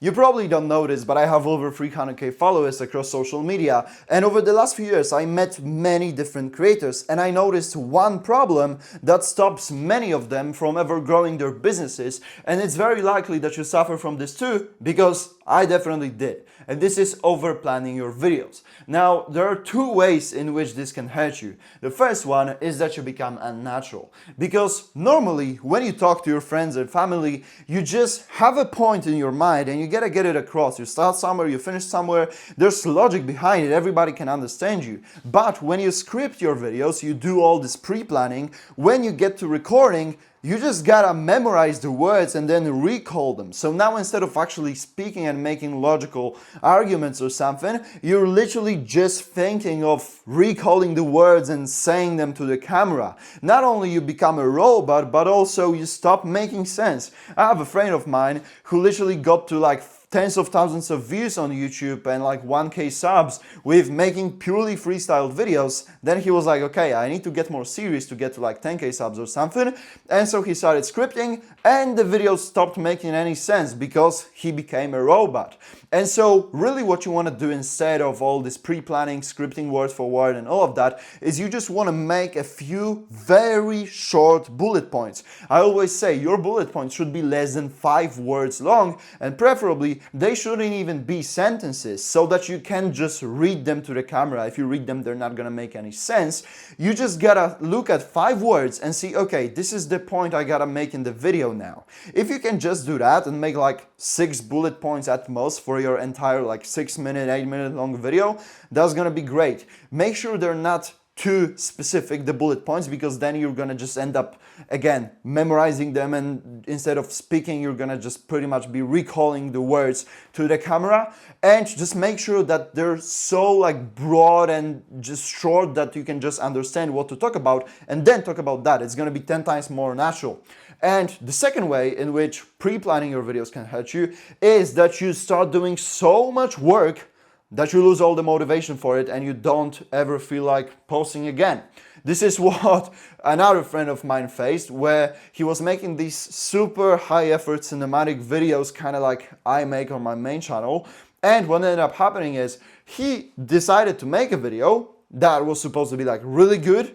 You probably don't know this, but I have over 300k followers across social media, and over the last few years I met many different creators, and I noticed one problem that stops many of them from ever growing their businesses, and it's very likely that you suffer from this too, because I definitely did. And this is over planning your videos. Now, there are two ways in which this can hurt you. The first one is that you become unnatural, because normally when you talk to your friends and family, you just have a point in your mind and you gotta get it across. You start somewhere, you finish somewhere, there's logic behind it, everybody can understand you. But when you script your videos, you do all this pre-planning, when you get to recording, you just gotta memorize the words and then recall them. So now instead of actually speaking and making logical arguments or something, you're literally just thinking of recalling the words and saying them to the camera. Not only you become a robot, but also you stop making sense. I have a friend of mine who literally got to like tens of thousands of views on YouTube and like 1k subs with making purely freestyle videos. Then he was like, okay, I need to get more serious to get to like 10k subs or something. And so he started scripting and the videos stopped making any sense because he became a robot. And so really what you want to do instead of all this pre-planning, scripting word for word and all of that is you just want to make a few very short bullet points. I always say your bullet points should be less than 5 words long, and preferably they shouldn't even be sentences so that you can just read them to the camera. If you read them, they're not gonna make any sense. You just gotta look at 5 words and see, okay, this is the point I gotta make in the video now. If you can just do that and make like 6 bullet points at most for your entire like 6-minute, 8-minute long video, that's gonna be great. Make sure they're not too specific, the bullet points, because then you're gonna just end up again memorizing them, and instead of speaking you're gonna just pretty much be recalling the words to the camera. And just make sure that they're so like broad and just short that you can just understand what to talk about and then talk about that. It's gonna be 10 times more natural. And the second way in which pre-planning your videos can hurt you is that you start doing so much work that you lose all the motivation for it and you don't ever feel like posting again. This is what another friend of mine faced, where he was making these super high effort cinematic videos, kind of like I make on my main channel. And what ended up happening is he decided to make a video that was supposed to be like really good,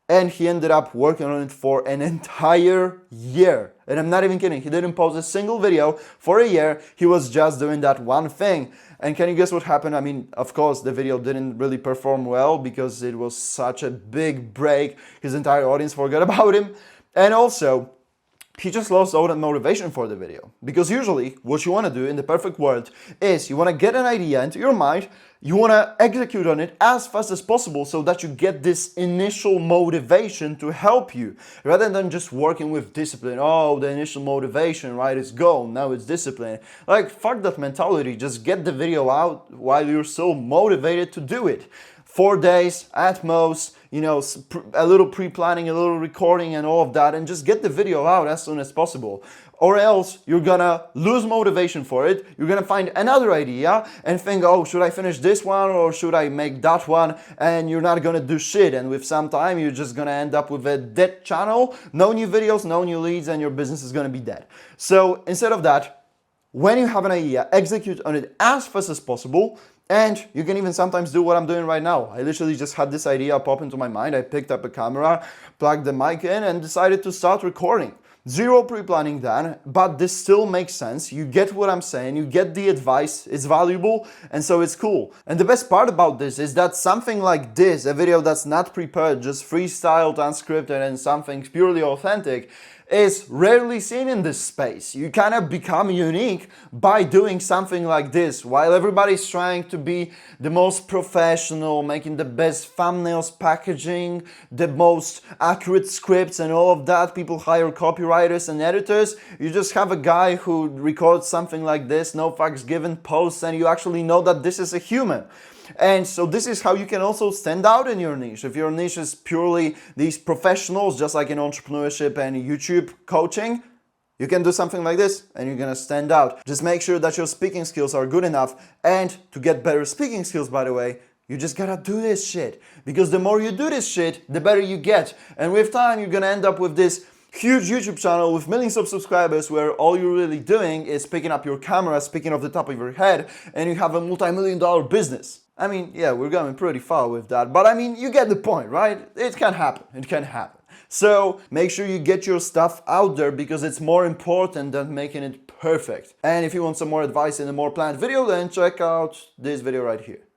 and he ended up working on it for an entire year. And I'm not even kidding, he didn't post a single video for a year, he was just doing that one thing. And can you guess what happened? I mean, of course, the video didn't really perform well because it was such a big break, his entire audience forgot about him. And also, he just lost all that motivation for the video. Because usually, what you want to do in the perfect world is you want to get an idea into your mind, you want to execute on it as fast as possible so that you get this initial motivation to help you, rather than just working with discipline. Oh, the initial motivation, right, is gone, now it's discipline. Like, fuck that mentality, just get the video out while you're so motivated to do it. 4 days at most, you know, a little pre-planning, a little recording and all of that, and just get the video out as soon as possible. Or else you're gonna lose motivation for it, you're gonna find another idea and think, oh, should I finish this one or should I make that one? And you're not gonna do shit, and with some time you're just gonna end up with a dead channel, no new videos, no new leads, and your business is gonna be dead. So instead of that, when you have an idea, execute on it as fast as possible. And you can even sometimes do what I'm doing right now. I literally just had this idea pop into my mind. I picked up a camera, plugged the mic in, and decided to start recording. Zero pre-planning done, but this still makes sense. You get what I'm saying, you get the advice, it's valuable, and so it's cool. And the best part about this is that something like this, a video that's not prepared, just freestyled, unscripted, and something purely authentic, is rarely seen in this space. You kind of become unique by doing something like this. While everybody's trying to be the most professional, making the best thumbnails, packaging, the most accurate scripts and all of that, people hire copywriters and editors, you just have a guy who records something like this, no fucks given, posts, and you actually know that this is a human. And so this is how you can also stand out in your niche. If your niche is purely these professionals, just like in entrepreneurship and YouTube coaching, you can do something like this and you're gonna stand out. Just make sure that your speaking skills are good enough. And to get better speaking skills, by the way, you just gotta do this shit. Because the more you do this shit, the better you get. And with time, you're gonna end up with this huge YouTube channel with millions of subscribers where all you're really doing is picking up your camera, speaking off the top of your head, and you have a multi-million-dollar business. I mean, yeah, we're going pretty far with that, but I mean, you get the point, right? It can happen. It can happen. So make sure you get your stuff out there because it's more important than making it perfect. And if you want some more advice in a more planned video, then check out this video right here.